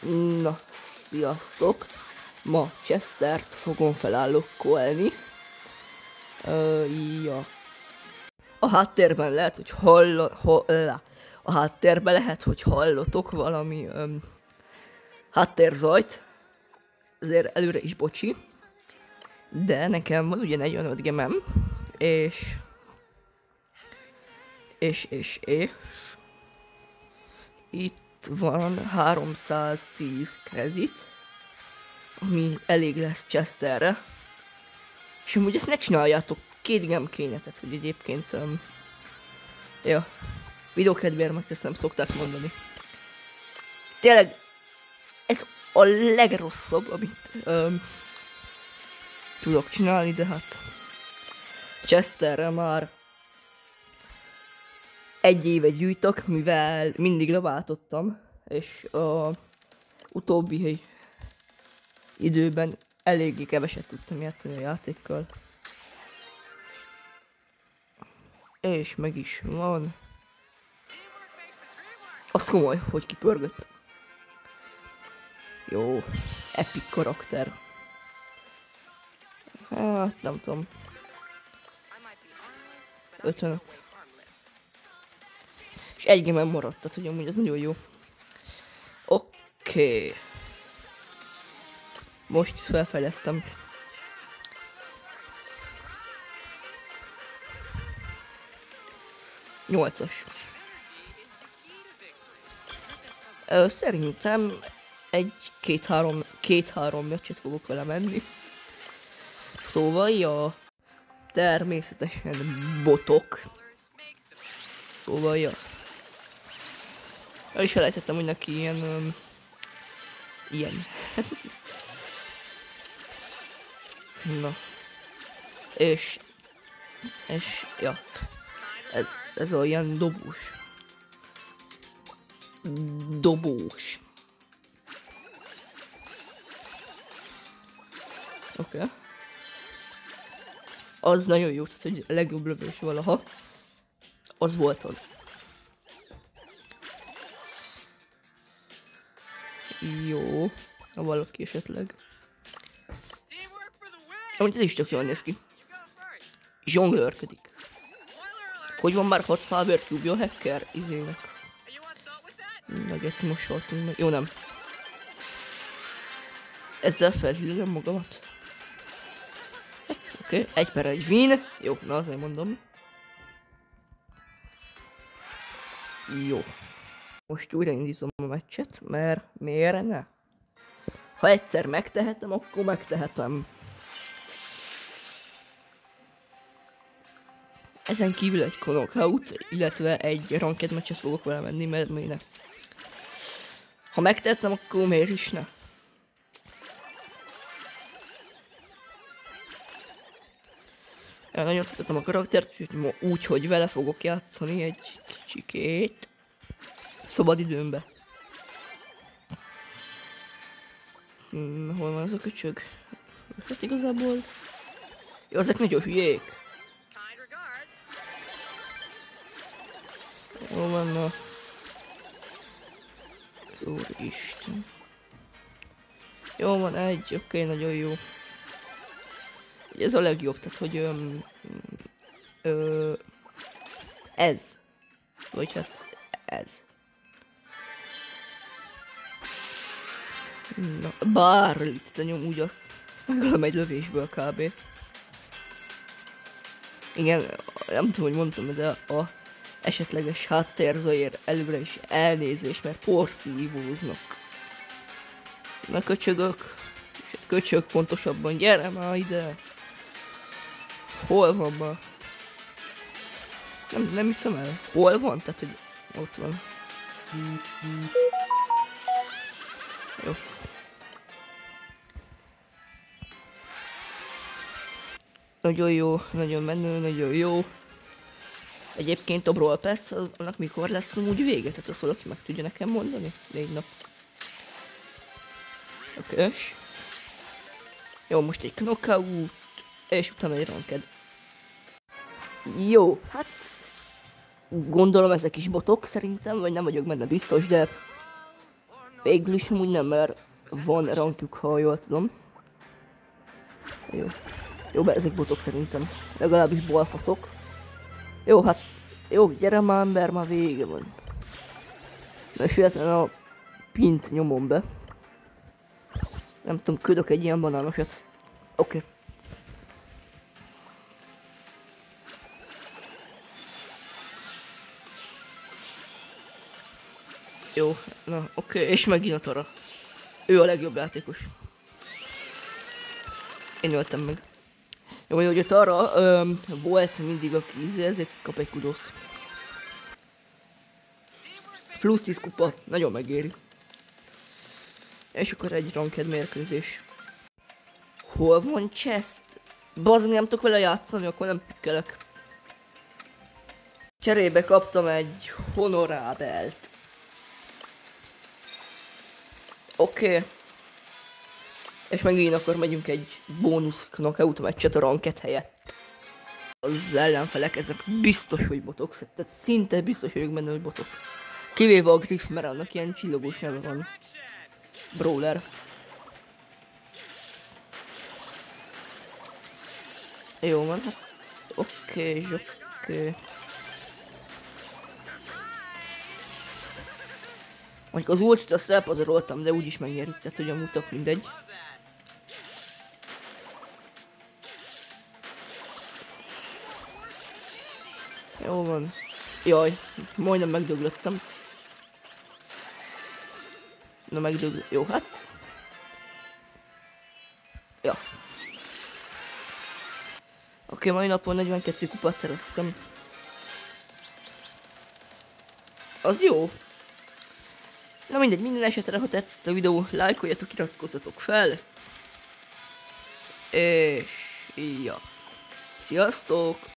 Na, sziasztok! Ma Chestert fogom felállokkolni. Ja. A háttérben lehet, hogy a háttérben lehet, hogy hallotok valami háttérzajt. Ezért előre is bocsi. De nekem van ugye 45 gemem, és itt van 310 kredit, ami elég lesz Chesterre. És amúgy ezt ne csináljátok, 2 gem kéne, tehát hogy egyébként ja, videókedvéért megteszem, szokták mondani. Tényleg ez a legrosszabb, amit tudok csinálni, de hát Chesterre már 1 éve gyűjtök, mivel mindig leváltottam, és a utóbbi időben eléggé keveset tudtam játszani a játékkal. És meg is van. Az komoly, hogy kipörgött. Jó, epic karakter. Hát nem tudom. 55. És 1 game maradt, tehát hogy amúgy ez nagyon jó. Oké. Most felfejlesztem. Nyolcas. Szerintem két-három meccset fogok vele menni. Szóval, ja, természetesen botok. Szóval, ja. El is felejtettem, hogy neki ilyen... Na. És ja. Ez olyan dobós. Oké. Az nagyon jó, tehát hogy a legjobb lövés valaha. Az volt az. Jó. Ha valaki esetleg. Amúgy ez is tök jól néz ki. Zsonglőrködik. Hogy van már 6 Faber Cube-ja hacker izének? Na geci, most haltunk meg. Jó, nem. Ezzel felhűlöm magamat. Oké, 1/1 win. Jó, na azért mondom. Jó. Most újraindítom a meccset, mert miért ne? Ha egyszer megtehetem, akkor megtehetem. Ezen kívül egy knockout, illetve egy ranked meccset fogok vele menni, mert miért ne? Ha megtettem, akkor miért is ne? Nagyon szeretem a karaktert, úgy, hogy vele fogok játszani egy kicsikét. Szabad időmbe. Hol van az a köcsög? Hát igazából... Jó, ezek nagyon hülyék. Jó van a... Úristen. Jó van, oké, nagyon jó. Ez a legjobb, tehát hogy ez. Vagy hát ez. Na, bárlit, te nyom úgy azt. Megölöm egy lövésből kb. Igen, nem tudom, hogy mondtam, de a esetleges háttérzajért előre is elnézés, mert porszívóznak. Na köcsögök. Köcsög pontosabban, gyere már ide. Hol van ma? Nem hiszem el. Hol van? Tehát, hogy ott van. Jó. Nagyon jó, nagyon menő, nagyon jó. Egyébként a Brawl Pass, annak mikor lesz úgy vége? Tehát azt valaki meg tudja nekem mondani? 4 nap. Oké. Jó, most egy knockout, és utána egy ranked. Jó, hát gondolom ezek is botok szerintem, vagy nem vagyok benne biztos, de Végül is amúgy nem, mert van rankjuk, ha jól tudom. Jó. Jó, be ezek botok szerintem. Legalábbis balfaszok. Jó, hát... Jó, gyere már ember, már vége van. Mert véletlenül a pint nyomom be. Nem tudom, küldök egy ilyen banánosat. Oké. Jó, na oké, és megint a Tara. Ő a legjobb játékos. Én öltem meg. Jó, hogy a Tara volt mindig a kíze, ezért kap egy kudosz. Plusz 10 kupa, nagyon megéri. És akkor egy ranked mérkőzés. Hol van chest? Bazd, nem tudok vele játszani, akkor nem pikkelek. Cserébe kaptam egy honorábelt. Oké. És megint akkor megyünk egy bónusz knockout meccset a ranked helyett. Az ellenfelek, ezek biztos, hogy botok. Tehát szinte biztos vagyok benne, hogy botok. Kivéve a Griff, mert annak ilyen csillogós neve van. Brawler. Jó van, hát oké. Mondjuk az ultit azt elpazaroltam, de úgyis megnyerjük, tehát hogy amúgy tök mindegy. Jó van. Jaj, majdnem megdöglöttem. Na jó, hát. Ja. Oké, mai napon 42 kupát szereztem. Az jó. Na mindegy, minden esetre, ha tetszett a videó, lájkoljatok, iratkozzatok fel. És... ja. Sziasztok!